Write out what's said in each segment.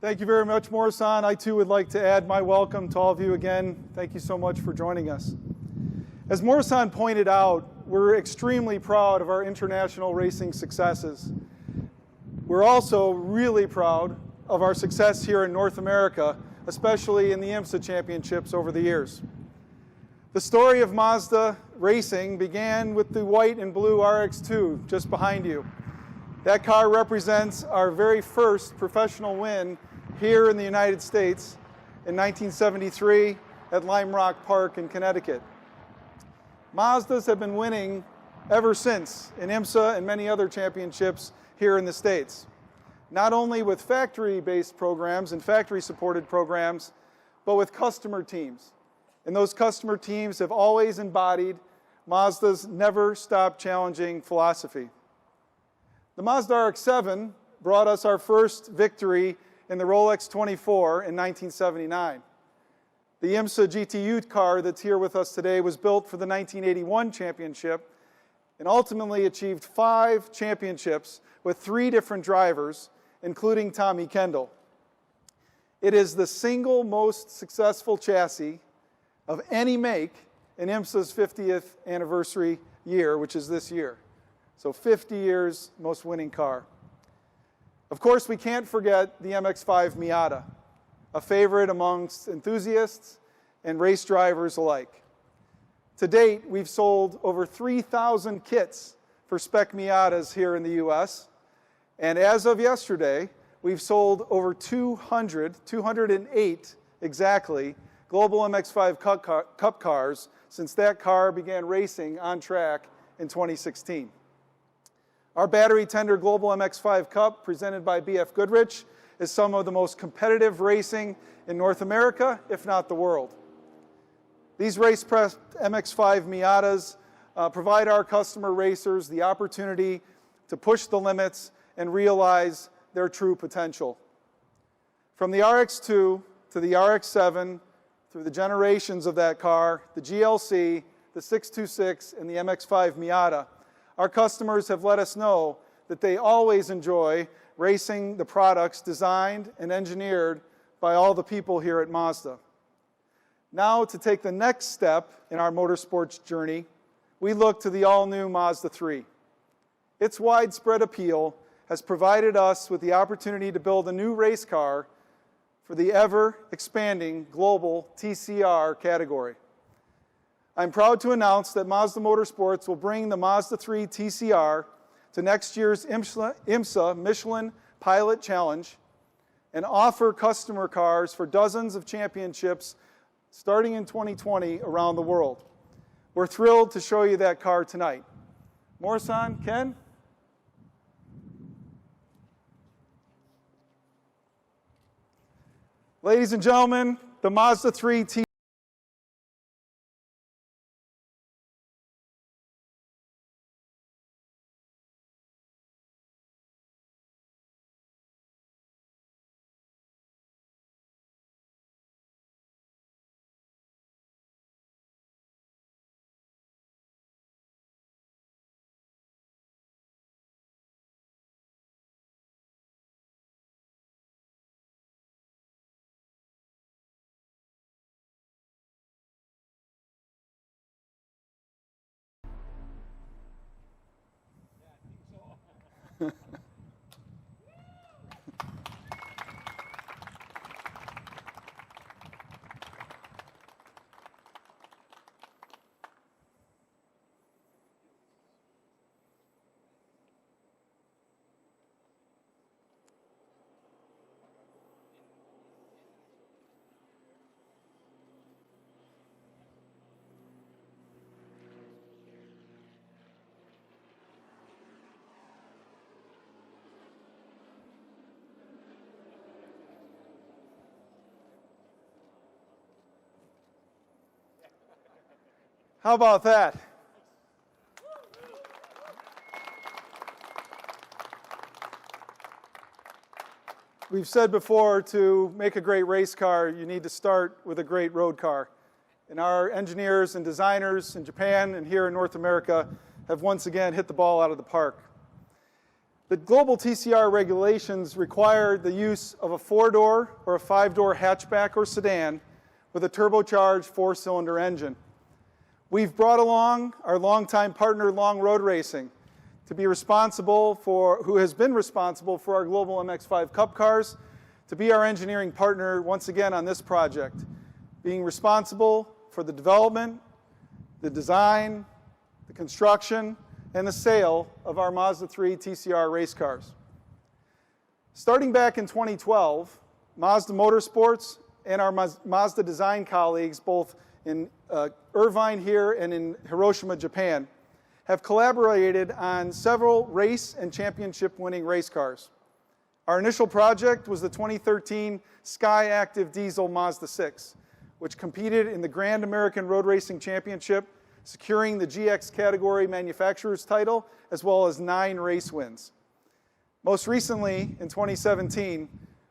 Thank you very much, Morrison. I too would like to add my welcome to all of you again. Thank you so much for joining us. As Morrison pointed out, we're extremely proud of our international racing successes. We're also really proud of our success here in North America, especially in the IMSA championships over the years. The story of Mazda racing began with the white and blue RX-2 just behind you. That car represents our very first professional win here in the United States in 1973 at Lime Rock Park in Connecticut. Mazdas have been winning ever since in IMSA and many other championships here in the States. Not only with factory-based programs and factory-supported programs, but with customer teams. And those customer teams have always embodied Mazda's never stop challenging philosophy. The Mazda RX-7 brought us our first victory in the Rolex 24 in 1979. The IMSA GTU car that's here with us today was built for the 1981 championship and ultimately achieved 5 championships with 3 different drivers, including Tommy Kendall. It is the single most successful chassis of any make in IMSA's 50th anniversary year, which is this year. So 50 years, most winning car. Of course, we can't forget the MX-5 Miata, a favorite amongst enthusiasts and race drivers alike. To date, we've sold over 3,000 kits for spec Miatas here in the US, and as of yesterday, we've sold over 208 exactly, Global MX-5 Cup cars since that car began racing on track in 2016. Our battery tender Global MX-5 Cup, presented by BF Goodrich, is some of the most competitive racing in North America, if not the world. These race-pressed MX-5 Miatas provide our customer racers the opportunity to push the limits and realize their true potential. From the RX-2 to the RX-7, through the generations of that car, the GLC, the 626, and the MX-5 Miata, our customers have let us know that they always enjoy racing the products designed and engineered by all the people here at Mazda. Now, to take the next step in our motorsports journey, we look to the all-new Mazda 3. Its widespread appeal has provided us with the opportunity to build a new race car for the ever-expanding global TCR category. I'm proud to announce that Mazda Motorsports will bring the Mazda 3 TCR to next year's IMSA Michelin Pilot Challenge and offer customer cars for dozens of championships starting in 2020 around the world. We're thrilled to show you that car tonight. Morrison, Ken? Ladies and gentlemen, the Mazda 3 TCR. How about that? We've said before, to make a great race car, you need to start with a great road car. And our engineers and designers in Japan and here in North America have once again hit the ball out of the park. The global TCR regulations require the use of a 4-door or a 5-door hatchback or sedan with a turbocharged 4-cylinder engine. We've brought along our longtime partner, Long Road Racing, to be responsible for, who has been responsible for our global MX-5 Cup cars, to be our engineering partner once again on this project, being responsible for the development, the design, the construction, and the sale of our Mazda 3 TCR race cars. Starting back in 2012, Mazda Motorsports and our Mazda Design colleagues, both in Irvine here and in Hiroshima, Japan, have collaborated on several race and championship-winning race cars. Our initial project was the 2013 Sky Active Diesel Mazda 6, which competed in the Grand American Road Racing Championship, securing the GX category manufacturer's title, as well as 9 race wins. Most recently, in 2017,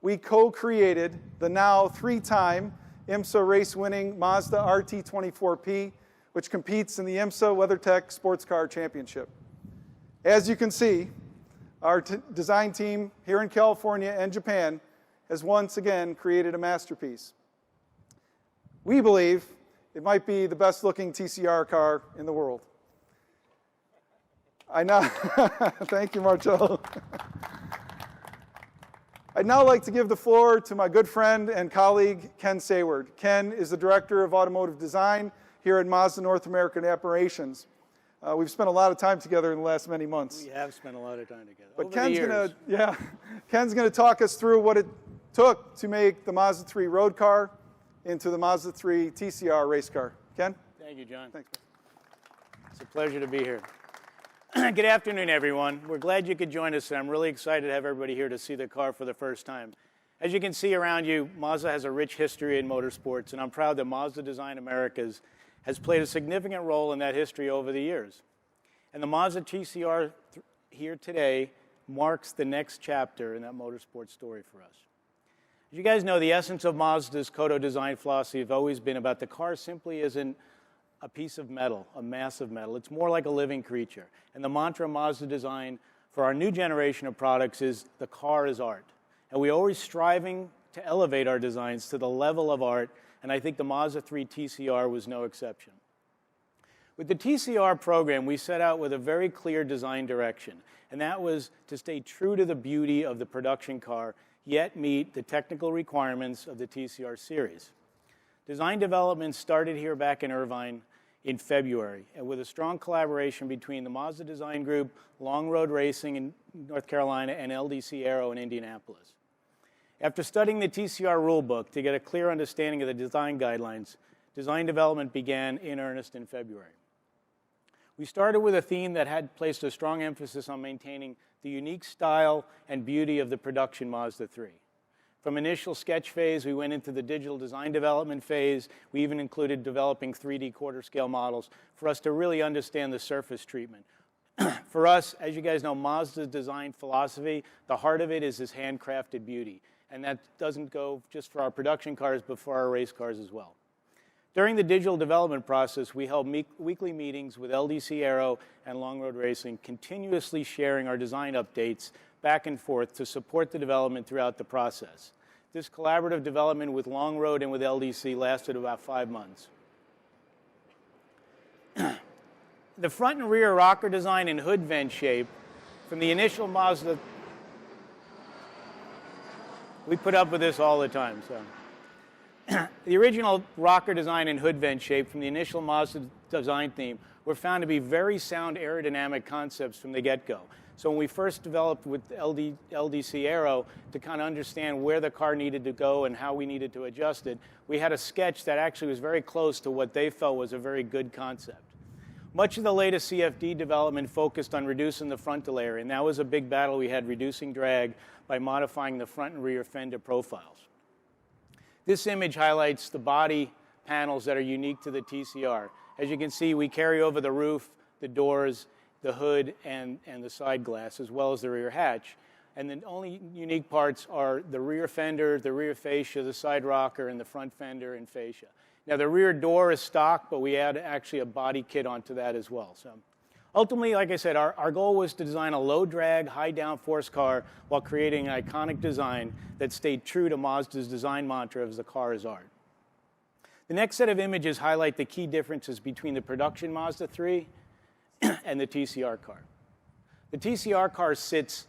we co-created the now 3-time IMSA race-winning Mazda RT24P, which competes in the IMSA WeatherTech Sports Car Championship. As you can see, our design team here in California and Japan has once again created a masterpiece. We believe it might be the best-looking TCR car in the world. Thank you, Marcello. I'd now like to give the floor to my good friend and colleague, Ken Sayward. Ken is the Director of Automotive Design here at Mazda North American Operations. We've spent a lot of time together in the last many months. We have spent a lot of time together. But Ken's going to talk us through what it took to make the Mazda 3 road car into the Mazda 3 TCR race car. Ken? Thank you, John. Thanks. It's a pleasure to be here. Good afternoon, everyone. We're glad you could join us, and I'm really excited to have everybody here to see the car for the first time. As you can see around you, Mazda has a rich history in motorsports, and I'm proud that Mazda Design America has played a significant role in that history over the years. And the Mazda TCR here today marks the next chapter in that motorsport story for us. As you guys know, the essence of Mazda's Kodo design philosophy has always been about the car simply isn't a piece of metal, a mass of metal. It's more like a living creature. And the mantra of Mazda Design for our new generation of products is the car is art. And we're always striving to elevate our designs to the level of art, and I think the Mazda 3 TCR was no exception. With the TCR program, we set out with a very clear design direction, and that was to stay true to the beauty of the production car, yet meet the technical requirements of the TCR series. Design development started here back in Irvine in February, and with a strong collaboration between the Mazda Design Group, Long Road Racing in North Carolina, and LDC Aero in Indianapolis. After studying the TCR rulebook to get a clear understanding of the design guidelines, design development began in earnest in February. We started with a theme that had placed a strong emphasis on maintaining the unique style and beauty of the production Mazda 3. From initial sketch phase, we went into the digital design development phase. We even included developing 3D quarter-scale models for us to really understand the surface treatment. For us, as you guys know, Mazda's design philosophy, the heart of it is this handcrafted beauty. And that doesn't go just for our production cars, but for our race cars as well. During the digital development process, we held weekly meetings with LDC Aero and Long Road Racing, continuously sharing our design updates back and forth to support the development throughout the process. This collaborative development with Long Road and with LDC lasted about 5 months. The front and rear rocker design and hood vent shape from the initial Mazda, we put up with this all the time, so. The original rocker design and hood vent shape from the initial Mazda design theme were found to be very sound aerodynamic concepts from the get-go. So when we first developed with LDC Aero to kind of understand where the car needed to go and how we needed to adjust it, we had a sketch that actually was very close to what they felt was a very good concept. Much of the latest CFD development focused on reducing the frontal area, and that was a big battle we had, reducing drag by modifying the front and rear fender profiles. This image highlights the body panels that are unique to the TCR. As you can see, we carry over the roof, the doors, the hood, and the side glass, as well as the rear hatch. And the only unique parts are the rear fender, the rear fascia, the side rocker, and the front fender and fascia. Now, the rear door is stock, but we add actually a body kit onto that as well. So, Ultimately, like I said, our goal was to design a low-drag, high-downforce car while creating an iconic design that stayed true to Mazda's design mantra of "the car is art." The next set of images highlight the key differences between the production Mazda 3 and the TCR car. The TCR car sits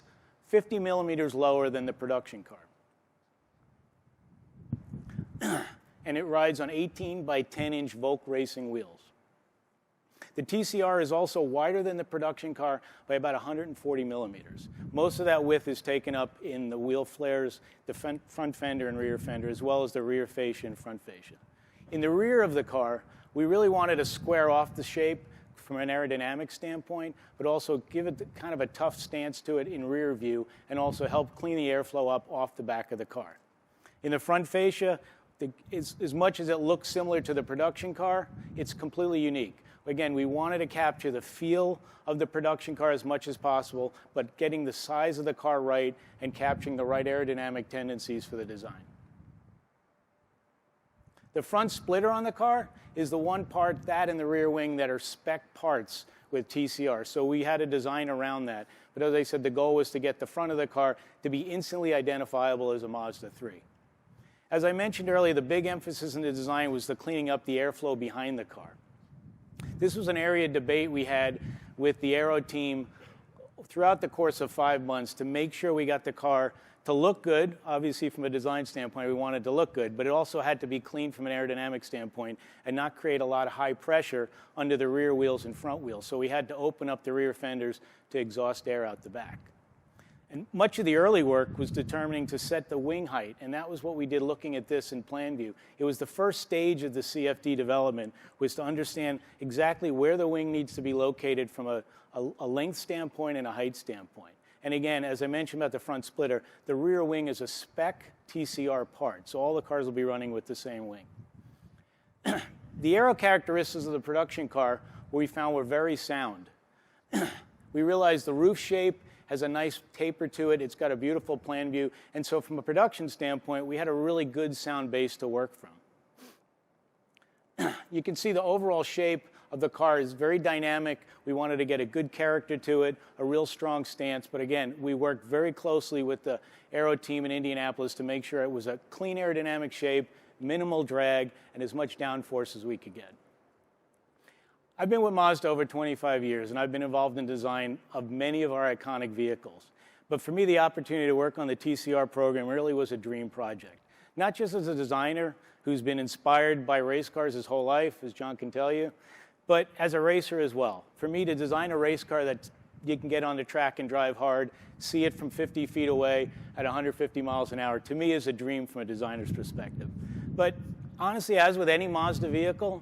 50 millimeters lower than the production car. And it rides on 18 by 10-inch Volk racing wheels. The TCR is also wider than the production car by about 140 millimeters. Most of that width is taken up in the wheel flares, the front fender and rear fender, as well as the rear fascia and front fascia. In the rear of the car, we really wanted to square off the shape from an aerodynamic standpoint, but also give it kind of a tough stance to it in rear view and also help clean the airflow up off the back of the car. In the front fascia, as much as it looks similar to the production car, it's completely unique. Again, we wanted to capture the feel of the production car as much as possible, but getting the size of the car right and capturing the right aerodynamic tendencies for the design. The front splitter on the car is the one part, that and the rear wing, that are spec parts with TCR. So we had a design around that. But as I said, the goal was to get the front of the car to be instantly identifiable as a Mazda 3. As I mentioned earlier, the big emphasis in the design was the cleaning up the airflow behind the car. This was an area of debate we had with the aero team throughout the course of 5 months to make sure we got the car to look good. Obviously, from a design standpoint, we wanted to look good, but it also had to be clean from an aerodynamic standpoint and not create a lot of high pressure under the rear wheels and front wheels. So we had to open up the rear fenders to exhaust air out the back. And much of the early work was determining to set the wing height, and that was what we did looking at this in plan view. It was the first stage of the CFD development, was to understand exactly where the wing needs to be located from a length standpoint and a height standpoint. And again, as I mentioned about the front splitter, the rear wing is a spec TCR part, so all the cars will be running with the same wing. The aero characteristics of the production car we found were very sound. We realized the roof shape has a nice taper to it. It's got a beautiful plan view. And so from a production standpoint, we had a really good sound base to work from. You can see the overall shape of the car is very dynamic. We wanted to get a good character to it, a real strong stance. But again, we worked very closely with the aero team in Indianapolis to make sure it was a clean aerodynamic shape, minimal drag, and as much downforce as we could get. I've been with Mazda over 25 years, and I've been involved in design of many of our iconic vehicles. But for me, the opportunity to work on the TCR program really was a dream project. Not just as a designer who's been inspired by race cars his whole life, as John can tell you, but as a racer as well. For me to design a race car that you can get on the track and drive hard, see it from 50 feet away at 150 miles an hour, to me is a dream from a designer's perspective. But honestly, as with any Mazda vehicle,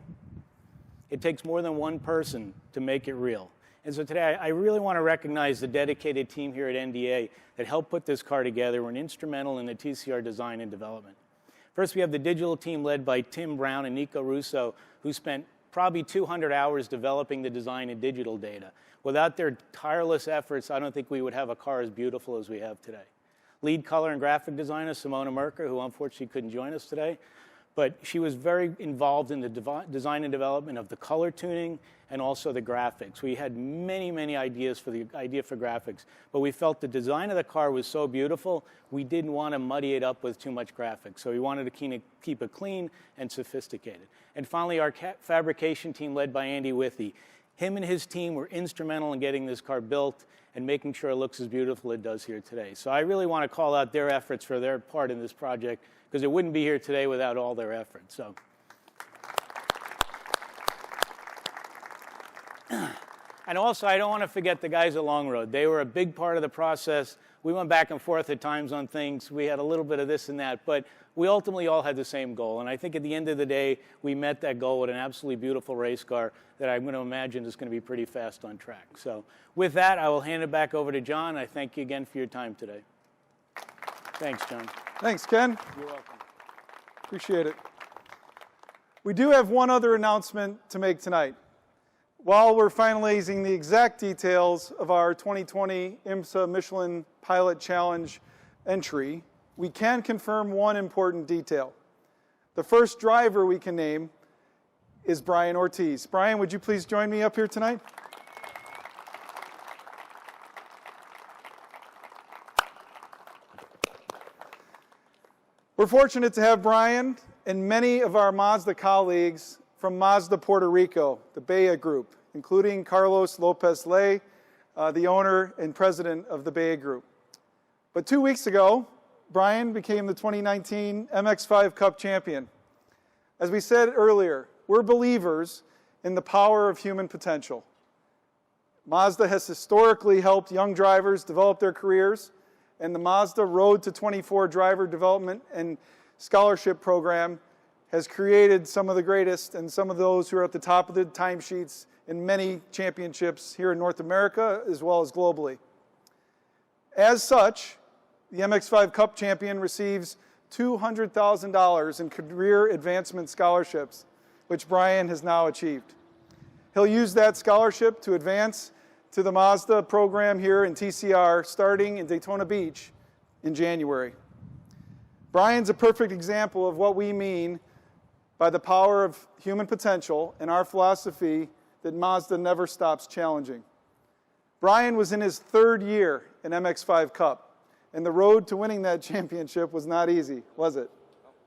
it takes more than one person to make it real. And so today, I really want to recognize the dedicated team here at NDA that helped put this car together. Were instrumental in the TCR design and development. First, we have the digital team led by Tim Brown and Nico Russo, who spent probably 200 hours developing the design and digital data. Without their tireless efforts, I don't think we would have a car as beautiful as we have today. Lead color and graphic designer, Simona Merker, who unfortunately couldn't join us today, but she was very involved in the design and development of the color tuning and also the graphics. We had many, many ideas for the idea for graphics, but we felt the design of the car was so beautiful, we didn't want to muddy it up with too much graphics. So we wanted to keep it clean and sophisticated. And finally, our fabrication team led by Andy Withy. Him and his team were instrumental in getting this car built and making sure it looks as beautiful as it does here today. So I really want to call out their efforts for their part in this project, because it wouldn't be here today without all their efforts. So, and also, I don't want to forget the guys at Long Road. They were a big part of the process. We went back and forth at times on things. We had a little bit of this and that, but we ultimately all had the same goal. And I think at the end of the day, we met that goal with an absolutely beautiful race car that I'm going to imagine is going to be pretty fast on track. So with that, I will hand it back over to John. I thank you again for your time today. Thanks, John. Thanks, Ken. You're welcome. Appreciate it. We do have one other announcement to make tonight. While we're finalizing the exact details of our 2020 IMSA Michelin Pilot Challenge entry, we can confirm one important detail. The first driver we can name is Brian Ortiz. Brian, would you please join me up here tonight? We're fortunate to have Brian and many of our Mazda colleagues from Mazda Puerto Rico, the Bea Group, including Carlos Lopez-Ley, the owner and president of the Bea Group. But 2 weeks ago, Brian became the 2019 MX-5 Cup champion. As we said earlier, we're believers in the power of human potential. Mazda has historically helped young drivers develop their careers, and the Mazda Road to 24 driver development and scholarship program has created some of the greatest and some of those who are at the top of the timesheets in many championships here in North America as well as globally. As such, the MX-5 Cup champion receives $200,000 in career advancement scholarships, which Brian has now achieved. He'll use that scholarship to advance to the Mazda program here in TCR starting in Daytona Beach in January. Brian's a perfect example of what we mean by the power of human potential and our philosophy that Mazda never stops challenging. Brian was in his third year in MX-5 Cup, and the road to winning that championship was not easy, was it?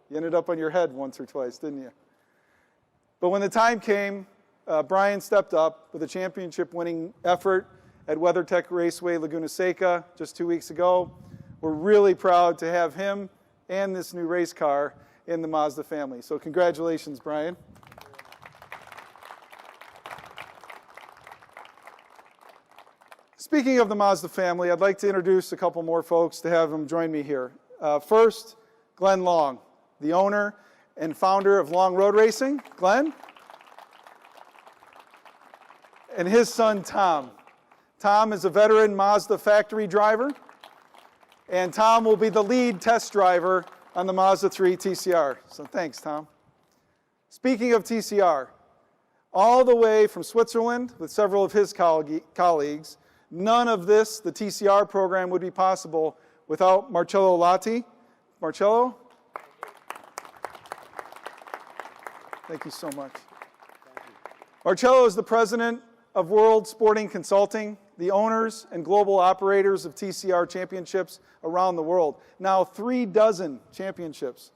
You ended up on your head once or twice, didn't you? But when the time came, Brian stepped up with a championship-winning effort at WeatherTech Raceway Laguna Seca just 2 weeks ago. We're really proud to have him and this new race car in the Mazda family. So congratulations, Brian. Speaking of the Mazda family, I'd like to introduce a couple more folks to have them join me here. First, Glenn Long, the owner and founder of Long Road Racing. Glenn? And his son, Tom. Tom is a veteran Mazda factory driver, and Tom will be the lead test driver on the Mazda3 TCR. So thanks, Tom. Speaking of TCR, all the way from Switzerland with several of his colleagues, none of this, the TCR program, would be possible without Marcello Latti. Marcello? Thank you so much. Marcello is the president of World Sporting Consulting, the owners and global operators of TCR championships around the world. Now 36 championships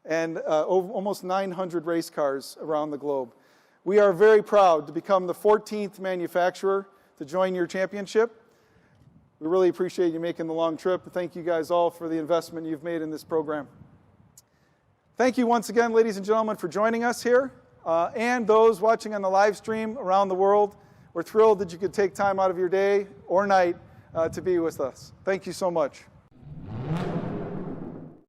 and almost 900 race cars around the globe. We are very proud to become the 14th manufacturer to join your championship. We really appreciate you making the long trip. Thank you guys all for the investment you've made in this program. Thank you once again, ladies and gentlemen, for joining us here. And those watching on the live stream around the world. We're thrilled that you could take time out of your day or night to be with us. Thank you so much.